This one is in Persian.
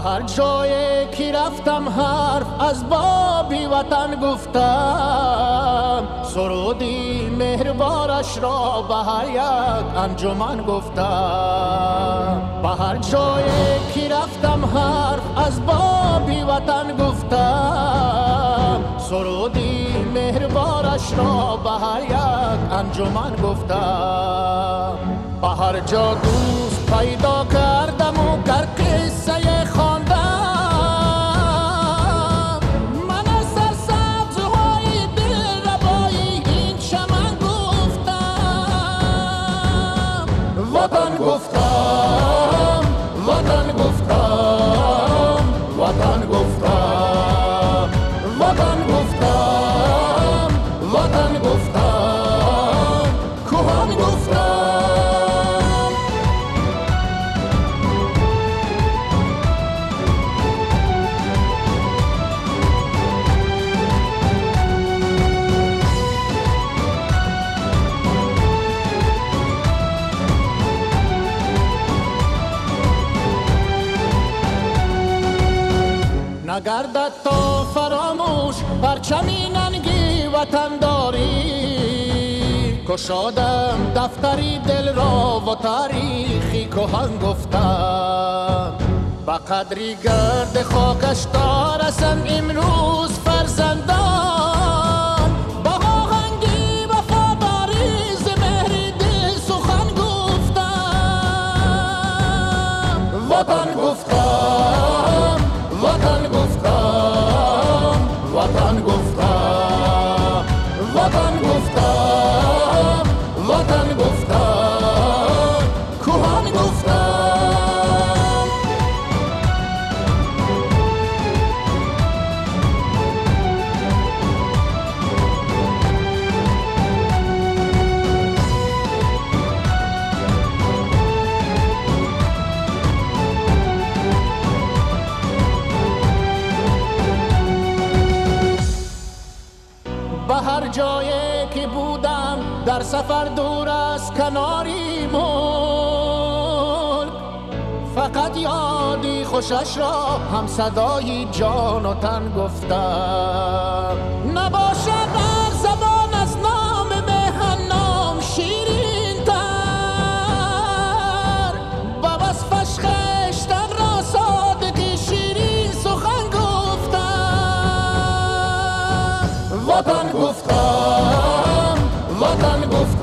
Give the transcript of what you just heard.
هر جایی که رفتم حرف از بابی وطن گفتم، سرودی مهربانش را به هر یک انجمن گفتم. به هر جایی که رفتم حرف از بابی وطن گفتم، سرودی مهربانش را به هر یک انجمن گفتم. به هر جا دوست پیدا کردم و گر قصه خواندم، من از سرسبزهای دل ربایی این چمن گفتم. وطن گفتم، وطن گفتم، وطن گفتم، وطن گفتم، وطن گفتم، کهن گفتم. نگردد تا فراموش پرچمی ننگی وطن داری، کشادم دفتری دل را و تاریخی کهن گفتم. به قدری گرد خاکش دارسم امروز فرزندان، با آهنگی وفاداری ز مهر دل سخن گفتم. وطن گفتم، وطن گفتم، وطن گفتم، وطن گفتم، وطن گفتم، کهن گفتم. به هر جایی که بودم در سفر دور از کناری ملک، فقط یادی خوشش را هم صدای جان و تن گفتم. نباشد بر زبان از نام مهنام شیرین تر، با وصفش خشتم را صادقی شیرین سخن گفتم. وطن گفتم، وطن گفتم،